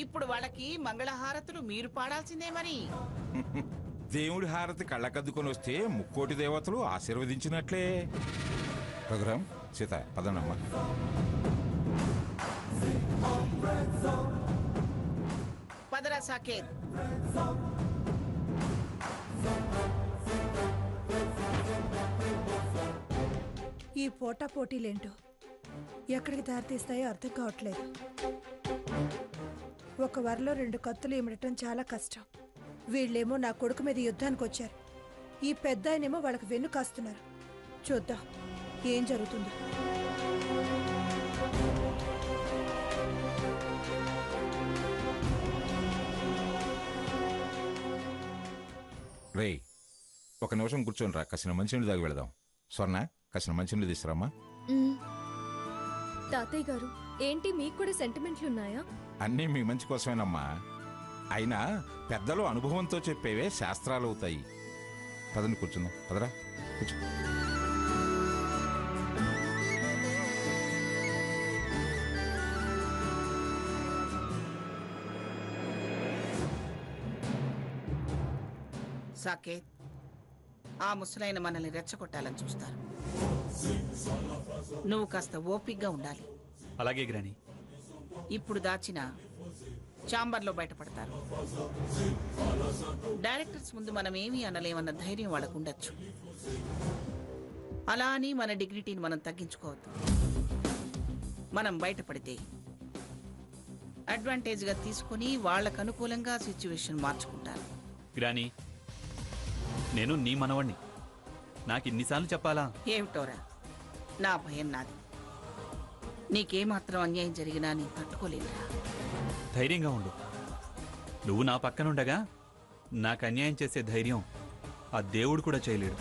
ఇప్పుడు వాళ్ళకి మంగళహారతులు మీరు పాడాల్సిందే మరి. దేవుడి హారతి కళ్ళకద్దుకొని వస్తే ముక్కోటి దేవతలు ఆశీర్వదించినట్లే. రఘురాం, సీత, పదనమ్మా. పదరా సాకేత్. ఈ పోటా పోటీలేంటో ఎక్కడికి దారితీస్తాయో అర్థం కావట్లేదు. ఒక వరలో 2 కత్తులు ఇమడటం చాలా కష్టం. వీళ్ళేమో నా కొడుకు మీద యుద్ధానికి వచ్చారు. ఈ పెద్ద ఆయనేమో వాళ్ళకి వెన్ను కాస్తున్నారు. చూద్దాం ఏం జరుగుతుంది. రే, ఒక నిమిషం కూర్చొని రా, కాసిన మంచినీళ్ళు దాగి వెళదాం. స్వర్ణ, కాసిన మంచినీళ్ళు తీసుకురామ్మా. తాతయ్య గారు, ఏంటి మీకు కూడా సెంటిమెంట్లున్నాయా? అన్నీ మీ మంచి కోసమేనమ్మా. అయినా పెద్దలు అనుభవంతో చెప్పేవే శాస్త్రాలు అవుతాయి. పదని కూర్చుందాం. పదరా, కూర్చో. సాకేత్, ఆ ముసలైన మనల్ని రెచ్చగొట్టాలని చూస్తారు. నువ్వు కాస్త ఓపిగ్గా ఉండాలి. అలాగే గ్రాని. ఇప్పుడు దాచిన ఛాంబర్లో బయటపడతారు. డైరెక్టర్స్ ముందు మనం ఏమీ అనలేమన్న ధైర్యం వాళ్ళకు ఉండొచ్చు. అలా అని మన డిగ్నిటీని మనం తగ్గించుకోవద్దు. మనం బయటపడితే అడ్వాంటేజ్గా తీసుకుని వాళ్ళకు అనుకూలంగా సిచ్యువేషన్ మార్చుకుంటారు. గ్రాని, నేను నీ మనవణ్ణి. నాకు ఇన్నిసార్లు చెప్పాలా? ఏమిటోరా, నా భయం నాది. నీకేమాత్రం అన్యాయం జరిగినా నేను తట్టుకోలేనురా. ధైర్యంగా ఉండు. నువ్వు నా పక్కనుండగా నాకు అన్యాయం చేసే ధైర్యం ఆ దేవుడు కూడా చేయలేడు.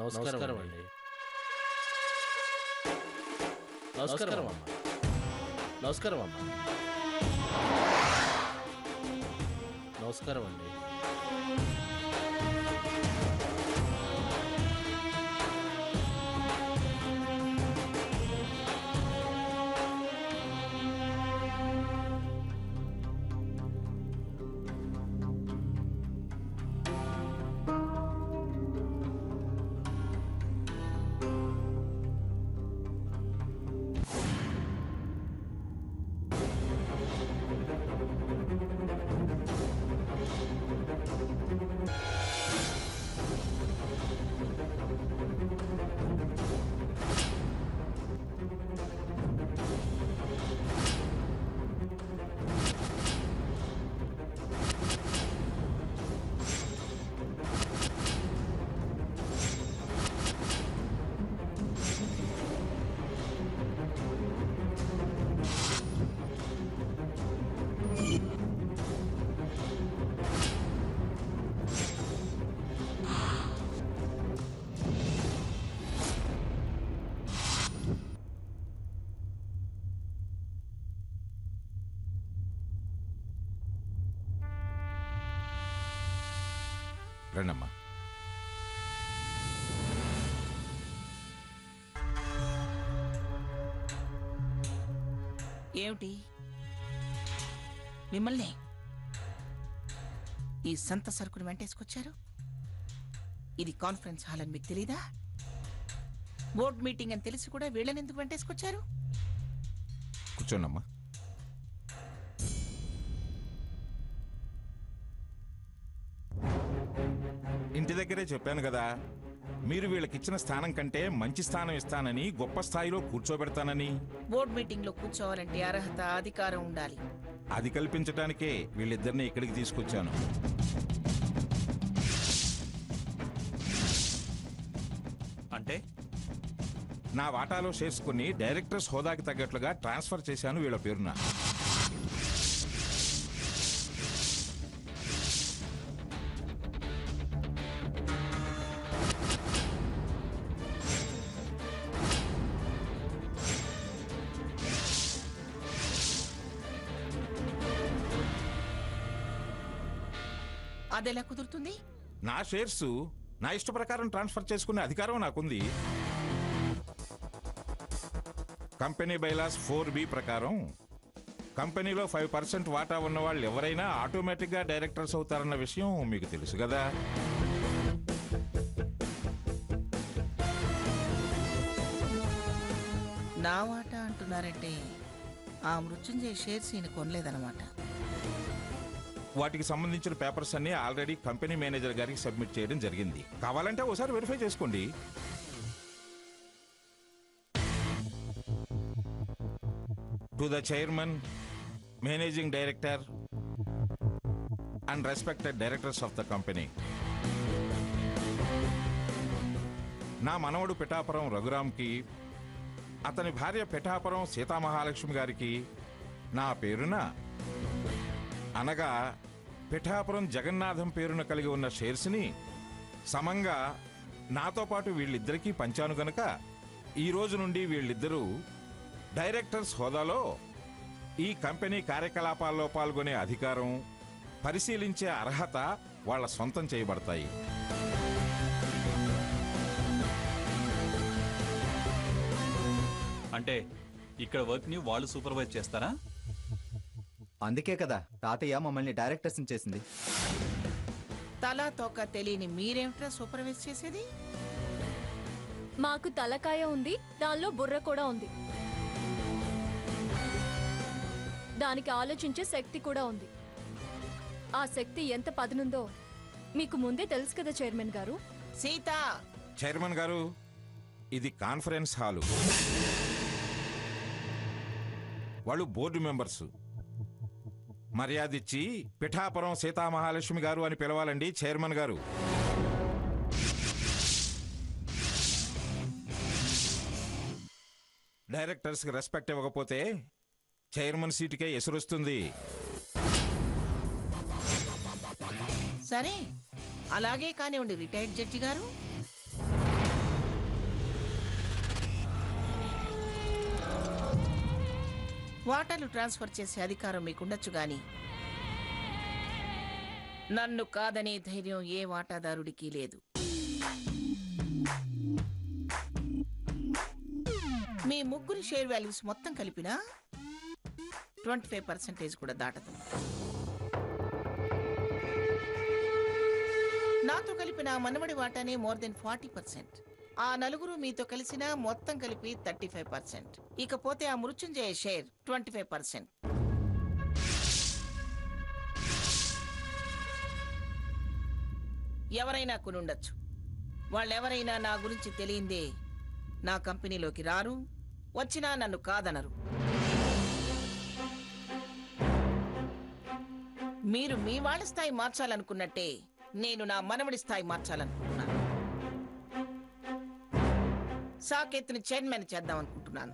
నమస్కారం అండి. నమస్కారం అమ్మా. నమస్కారం అమ్మా. నమస్కారం అండి. రండమ్మా. ఏమిటి మిమ్మల్ని ఈ సంత సరుకుని వెంటేసుకొచ్చారు? ఇది కాన్ఫరెన్స్ హాల్ అని మీకు తెలీదా? బోర్డ్ మీటింగ్ అని తెలిసి కూడా వీళ్ళని ఎందుకు వెంటేసుకొచ్చారు? కూర్చోండమ్మా. ఇంటి దగ్గరే చెప్పాను కదా, మీరు వీళ్ళకిచ్చిన స్థానం కంటే మంచి స్థానం ఇస్తానని, గొప్ప స్థాయిలో కూర్చోబెడతానని. బోర్డ్ మీటింగ్ లో కూర్చోవాలంటే అర్హత, అధికారం ఉండాలి. అది కల్పించడానికే వీళ్ళిద్దరిని ఇక్కడికి తీసుకొచ్చాను. అంటే నా వాటాలో షేర్స్ కొన్ని డైరెక్టర్స్ హోదాకి తగ్గట్లుగా ట్రాన్స్ఫర్ చేశాను వీళ్ళ పేరున. అదెలా కుదురుతుంది? నా షేర్స్ నా ఇష్ట ప్రకారం ట్రాన్స్ఫర్ చేసుకునే అధికారం నాకుంది. కంపెనీ బైలాస్ 4B ప్రకారం కంపెనీలో 5% వాటా ఉన్న వాళ్ళు ఎవరైనా ఆటోమేటిక్గా డైరెక్టర్స్ అవుతారన్న విషయం మీకు తెలుసు కదా. నా వాటా అంటున్నారంటే ఆ మృత్యుంజయ షేర్స్ ఈయన కొనలేదన్నమాట. వాటికి సంబంధించిన పేపర్స్ అన్ని ఆల్రెడీ కంపెనీ మేనేజర్ గారికి సబ్మిట్ చేయడం జరిగింది. కావాలంటే ఒకసారి వెరిఫై చేసుకోండి. To the chairman, managing director and respected directors of the company. నా మనవడు పిఠాపురం రఘురామ్కి, అతని భార్య పిఠాపురం సీతామహాలక్ష్మి గారికి నా పేరున అనగా పిఠాపురం జగన్నాథం పేరున కలిగి ఉన్న షేర్స్ని సమంగా నాతో పాటు వీళ్ళిద్దరికీ పంచాను గనక ఈ రోజు నుండి వీళ్ళిద్దరూ డైరెక్టర్స్ హోదాలో ఈ కంపెనీ కార్యకలాపాల్లో పాల్గొనే అధికారం, పరిశీలించే అర్హత వాళ్ళ సొంతం చేయబడతాయి. అంటే ఇక్కడ వర్క్ని వాళ్ళు సూపర్వైజ్ చేస్తారా? అందుకే కదా తాతయ్య మమ్మల్ని డైరెక్టర్స్ చేసింది. తలా తోక తెలియని మీరేమిట్రా సూపర్వైజ్ చేసేది? మాకు తలకాయ ఉంది, దానిలో బుర్ర కూడా ఉంది. దానికి ఆలోచించే శక్తి కూడా ఉంది. ఆ శక్తి ఎంత పదునుందో మీకు ముందే తెలుసు కదా చైర్మన్ గారు. సీత, చైర్మన్ గారు, ఇది కాన్ఫరెన్స్ హాలు. వాళ్ళు బోర్డు మెంబర్స్. మర్యాదిచ్చి పిఠాపురం సీతామహాలక్ష్మి గారు అని పిలవాలండి చైర్మన్ గారు. డైరెక్టర్స్కి రెస్పెక్ట్ ఇవ్వకపోతే చైర్మన్ సీటుకే ఎసురొస్తుంది. సరే అలాగే కానివ్వండి రిటైర్డ్ జడ్జి గారు. వాటాలు ట్రాన్స్ఫర్ చేసే అధికారం మీకుండొచ్చు గాని నన్ను కాదనే ధైర్యం ఏ వాటాదారుడికి లేదు. మీ ముగ్గురి షేర్ వాల్యూస్ మొత్తం కలిపినా 25% కూడా దాటదు. నాతో కలిపిన మనవడి వాటానే మోర్ దెన్ 40%. ఆ నలుగురు మీతో కలిసిన మొత్తం కలిపి 35%. ఇకపోతే ఆ మృత్యుంజయ షేర్ 25%. ఎవరైనా కొనుండొచ్చు. వాళ్ళెవరైనా నా గురించి తెలియందే నా కంపెనీలోకి రారు, వచ్చినా నన్ను కాదనరు. మీరు మీ వాళ్ళ స్థాయి మార్చాలనుకున్నట్టే నేను నా మనవడి స్థాయి మార్చాలనుకుంటున్నాను. సాకేత్ని చైర్మన్ చేద్దాం అనుకుంటున్నాను.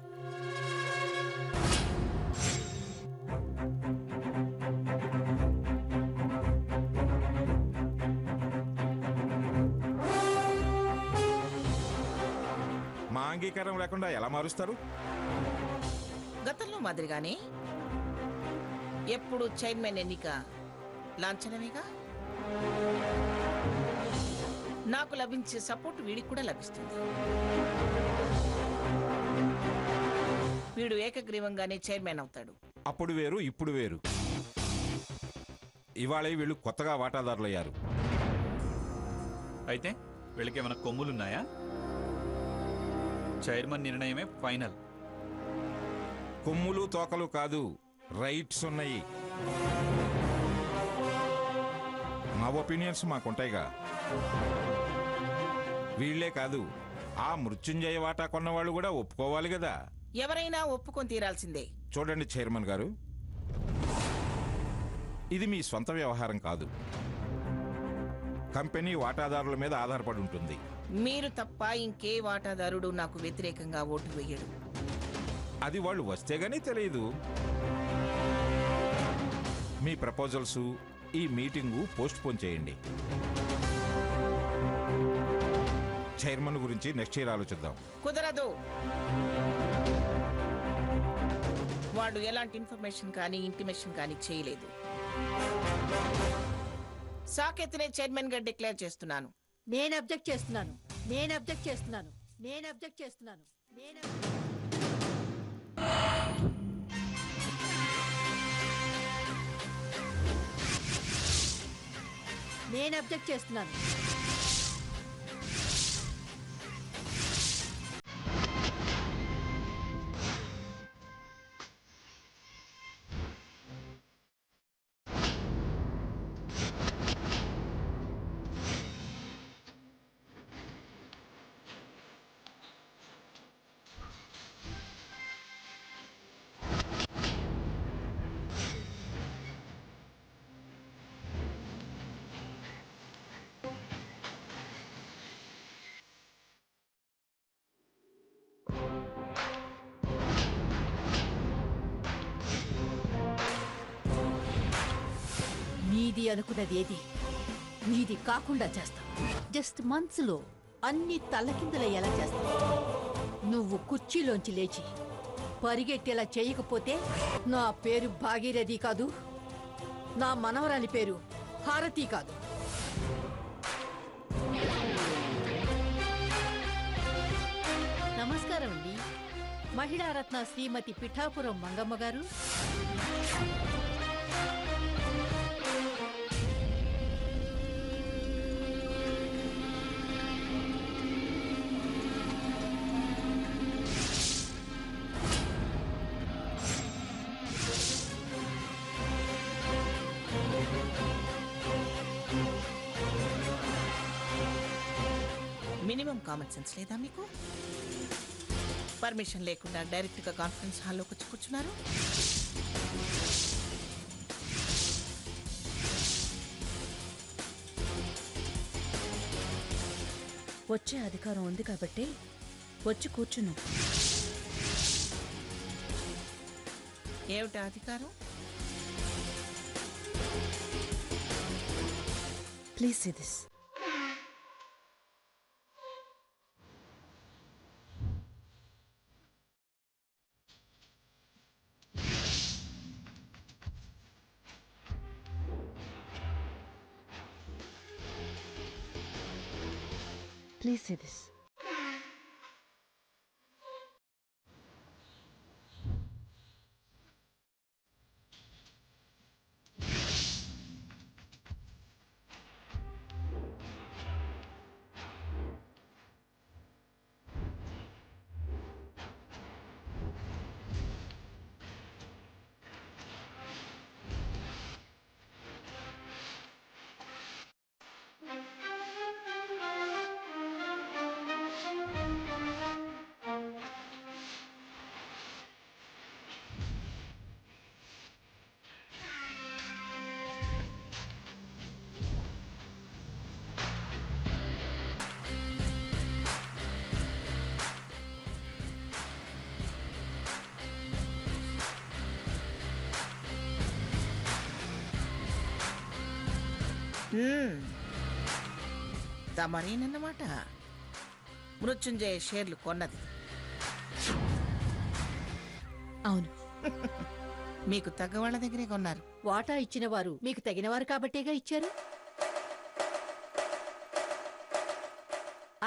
మా అంగీకారం లేకుండా ఎలా మారుస్తారు? గతంలో మాదిరిగానే ఎప్పుడు చైర్మన్ ఎన్నిక లాంఛనమేగా. నాకు లభించే సపోర్ట్ వీడికి కూడా లభిస్తుంది. వీడు ఏకగ్రీవంగానే చైర్మన్ అవుతాడు. అప్పుడు వేరు, ఇప్పుడు వేరు. ఇవాళ వీళ్ళు కొత్తగా వాటాదారులయ్యారు. అయితే వీళ్ళకి ఏమైనా కొమ్ములున్నాయా? చైర్మన్ నిర్ణయమే ఫైనల్. కొమ్ములు తోకలు కాదు, రైట్స్ ఉన్నాయి. మా ఒపీనియన్స్ మాకుంటాయిగా. వీళ్లే కాదు, ఆ మృత్యుంజయ వాటా కొన్నవాళ్ళు కూడా ఒప్పుకోవాలి కదా. ఎవరైనా ఒప్పుకొని తీరాల్సిందే. చూడండి చైర్మన్ గారు, ఇది మీ సొంత వ్యవహారం కాదు. కంపెనీ వాటాదారుల మీద ఆధారపడి ఉంటుంది. మీరు తప్ప ఇంకే వాటాదారుడు నాకు వ్యతిరేకంగా ఓటు వేయడు. అది వాళ్ళు వస్తే గానీ తెలియదు. మీ ప్రపోజల్స్, ఈ మీటింగు పోస్ట్ పోన్ చేయండి. చైర్మన్ గురించి నెక్స్ట్ ఇయర్ ఆలోచిద్దాం. కుదరదు. వాడు ఎలాంటి ఇన్ఫర్మేషన్ కానీ ఇంటిమేషన్ కానీ చేయలేదు. సాకేత్నే చైర్మన్ గా డిక్లేర్ చేస్తున్నాను. నేను అబ్జెక్ట్ చేస్తున్నాను. నేను అబ్జెక్ట్ చేస్తున్నాను. నేను అబ్జెక్ట్ చేస్తున్నాను. నేను నేను అబ్జెక్ట్ చేస్తున్నాను. నీది అనుకున్నది ఏది నీది కాకుండా చేస్తాం. జస్ట్ మంత్స్లో అన్ని తలకిందులయ్యేలా చేస్తాం. నువ్వు కుర్చీలోంచి లేచి పరిగెట్టేలా చేయకపోతే నా పేరు భాగీరథి కాదు, నా మనవరాలి పేరు హారతి కాదు. నమస్కారం అండి. మహిళారత్న శ్రీమతి పిఠాపురం మంగమ్మ గారు. మినిమం కామన్ సెన్స్ లేదా మీకు? పర్మిషన్ లేకుండా డైరెక్ట్ గా కాన్ఫరెన్స్ హాల్లోకి వచ్చి కూర్చున్నారు. వచ్చే అధికారం ఉంది కాబట్టి వచ్చి కూర్చున్నాం. ఏమిటా అధికారం? Please see this. Please see this. తమరేనన్నమాట మృత్యుంజయ షేర్లు కొన్నది. అవును. మీకు తగ్గ వాళ్ళ దగ్గరే కొన్నారు. వాటా ఇచ్చిన వారు మీకు తగినవారు కాబట్టేగా ఇచ్చారు.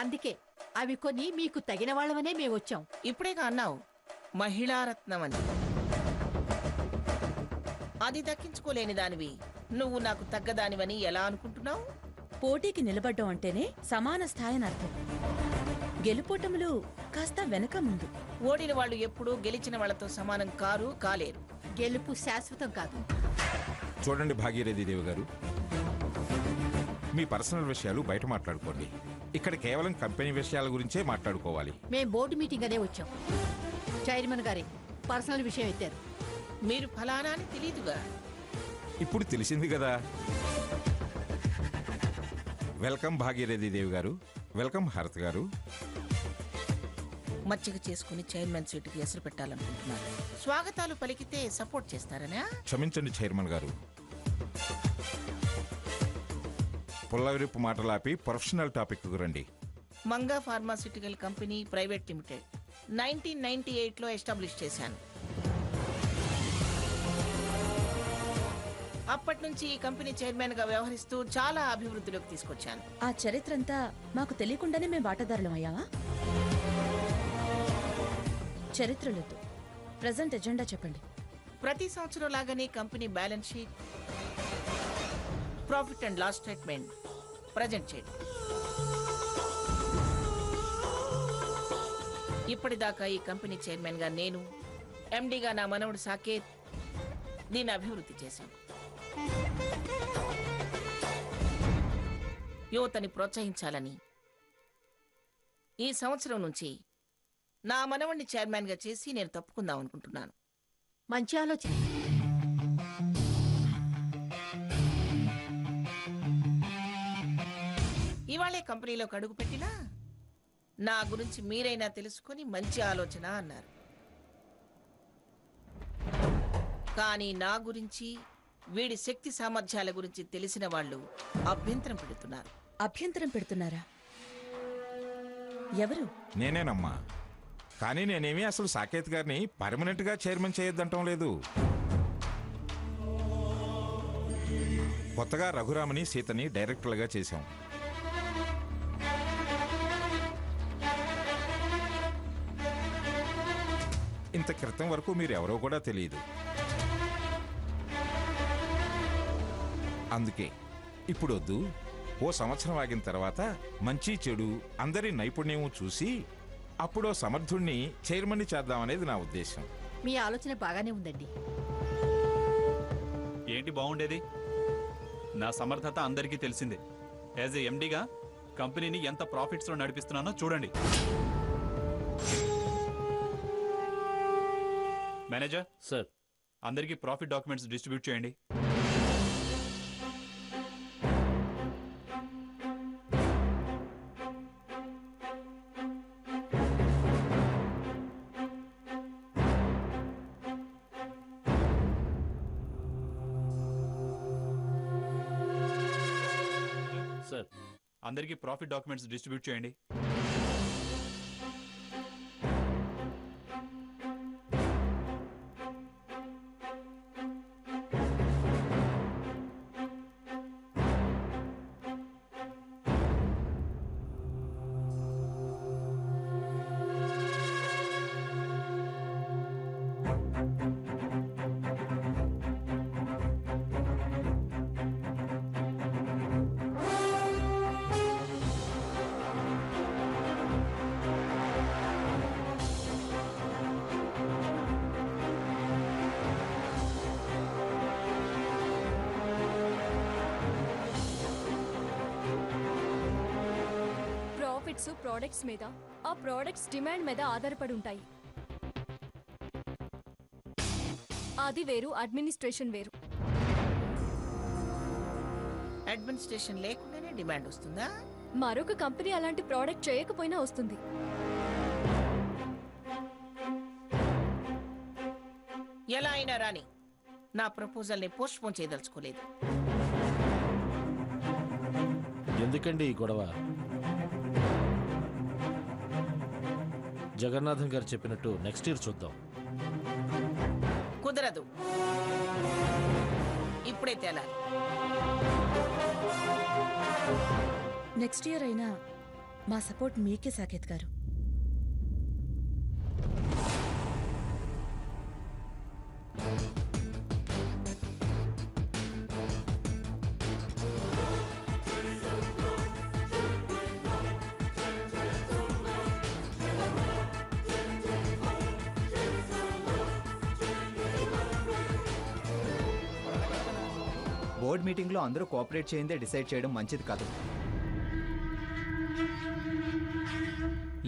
అందుకే అవి కొని మీకు తగిన వాళ్ళవనే మేము వచ్చాం. ఇప్పుడేగా అన్నావు మహిళారత్నం అని. అది దక్కించుకోలేని దానివి నువ్వు నాకు తగ్గదానివని ఎలా అనుకుంటున్నావు? పోటీకి నిలబడ్డం అంటేనే సమాన స్థాయి అని అర్థం. గెలుపోటములు కాస్త వెనక ముందు. ఓడిన వాళ్ళు ఎప్పుడూ గెలిచిన వాళ్ళతో సమానం కాలేరు. గెలుపు శాశ్వతం కాదు. చూడండి భాగీరథి దేవి గారు, మీ పర్సనల్ విషయాలు బయట మాట్లాడుకోండి. ఇక్కడ కేవలం కంపెనీ విషయాల గురించే మాట్లాడుకోవాలి. మేం బోర్డు మీటింగ్ అనే వచ్చాం. చైర్మన్ గారి పర్సనల్ విషయం ఎత్తారు. మీరు ఫలానా అని తెలీదుగా. ఇప్పుడు తెలిసింది కదా. వెల్కమ్ భాగీరథి దేవి గారు. వెల్కమ్ హారత్ గారు. మచ్చిక చేసుకుని చైర్మన్ సీటుకి ఎసురు పెట్టాలనుకుంటున్నారు. స్వాగతాలు పలికితే సపోర్ట్ చేస్తారనా? క్షమించండి చైర్మన్ గారు. పుల్లవిరుపు మాటలాపి ప్రొఫెషనల్ టాపిక్ రండి. Manga pharmaceutical company private limited 1998లో ఎస్టాబ్లిష్ చేశాను. అప్పటి నుంచి ఈ కంపెనీ చైర్మన్ గా వ్యవహరిస్తూ చాలా అభివృద్ధిలోకి తీసుకొచ్చాను. ఆ చరిత్ర అంతా మాకు తెలియకుండానే మేము వాటాదారులం అయ్యావా? చరిత్రలొద్దు, ప్రజెంట్ ఎజెండా చెప్పండి. ప్రతి సంవత్సరం లాగానే company balance sheet, profit and loss statement present చేయడం. ఇప్పటిదాకా ఈ కంపెనీ చైర్మన్ గా నేను, ఎండీగా నా మనవడు సాకేత్ దీన్ని అభివృద్ధి చేశాం. యువతని ప్రోత్సహించాలని ఈ సంవత్సరం నుంచి నా మనవడిని చైర్మన్ గా చేసి నేను తప్పుకుందాం అనుకుంటున్నాను. మంచి ఆలోచన. ఇవాళే కంపెనీలోకి అడుగు పెట్టినా నా గురించి మీరైనా తెలుసుకొని మంచి ఆలోచన అన్నారు. కానీ నా గురించి, వీడి శక్తి సామర్థ్యాల గురించి తెలిసిన వాళ్ళు అభ్యంతరం పెడుతున్నారు. అభ్యంతరం పెడుతున్నారా? ఎవరు? నేనేనమ్మా. కానీ నేనేమీ అసలు సాకేత్ గారిని పర్మనెంట్ గా చైర్మన్ చేయొద్దంటం లేదు. కొత్తగా రఘురామని సీతని డైరెక్టర్లుగా చేశాం. ఇంత క్రితం వరకు మీరెవరో కూడా తెలియదు. అందుకే ఇప్పుడు వద్దు, ఓ సంవత్సరం ఆగిన తర్వాత మంచి చెడు అందరి నైపుణ్యము చూసి అప్పుడో సమర్థుణ్ణి చైర్మన్ చేద్దామనేది నా ఉద్దేశం. మీ ఆలోచన బాగానే ఉందండి. ఏంటి బాగుండేది? నా సమర్థత అందరికీ తెలిసిందే. యాజ్ ఏ ఎండీగా కంపెనీని ఎంత ప్రాఫిట్స్లో నడిపిస్తున్నానో చూడండి. మేనేజర్ సార్, అందరికీ ప్రాఫిట్ డాక్యుమెంట్స్ డిస్ట్రిబ్యూట్ చేయండి. సార్, అందరికీ ప్రాఫిట్ డాక్యుమెంట్స్ డిస్ట్రిబ్యూట్ చేయండి. ప్రాఫిట్స్ ప్రోడక్ట్స్ మీద, ఆ ప్రోడక్ట్స్ డిమాండ్ మీద ఆధారపడి ఉంటాయి. అది వేరు, అడ్మినిస్ట్రేషన్ వేరు. అడ్మినిస్ట్రేషన్ లేకుండానే డిమాండ్ వస్తుందా? మరొక కంపెనీ అలాంటి ప్రోడక్ట్ చేయకపోయినా వస్తుంది. ఎలా అయినా రాని, నా ప్రపోజల్ని పోస్ట్ పోన్ చేయదలుచుకోలేదు. ఎందుకండి ఈ గొడవ? జగన్నాథం గారు చెప్పినట్టు నెక్స్ట్ ఇయర్ చూద్దాం. కుదరదు, ఇప్పుడే తేలాలి. నెక్స్ట్ ఇయర్ అయినా మా సపోర్ట్ మీకే సాకేత్ గారు. బోర్డ్ మీటింగ్లో అందరూ కోఆపరేట్ చేయిందే డిసైడ్ చేయడం మంచిది కాదు.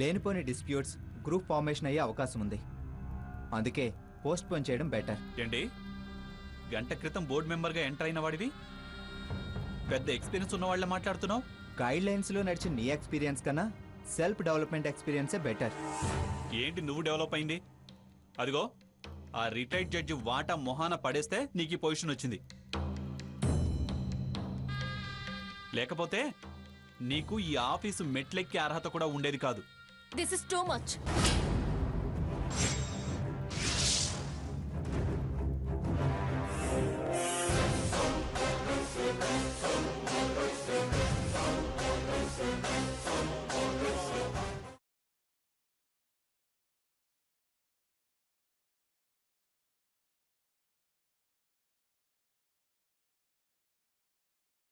లేనిపోని డిస్ప్యూట్స్ గ్రూప్ ఫార్మేషన్ అయ్యే అవకాశం ఉంది. అందుకే పోస్ట్ పోన్ చేయడం బెటర్. ఏంటి, గంట క్రితం బోర్డు మెంబర్గా ఎంటర్ అయిన వాడివి పెద్ద ఎక్స్పీరియన్స్ ఉన్న వాళ్ళ మాట్లాడుతున్నావు? గైడ్ లైన్స్లో నడిచిన నీ ఎక్స్పీరియన్స్ కన్నా సెల్ఫ్ డెవలప్మెంట్ ఎక్స్పీరియన్సే బెటర్. ఏంటి నువ్వు డెవలప్ అయింది? అదిగో ఆ రిటైర్డ్ జడ్జి వాటా మొహాన పడేస్తే నీకు ఈ పొజిషన్ వచ్చింది. లేకపోతే నీకు ఈ ఆఫీసు మెట్లెక్కే అర్హత కూడా ఉండేది కాదు. This is too much.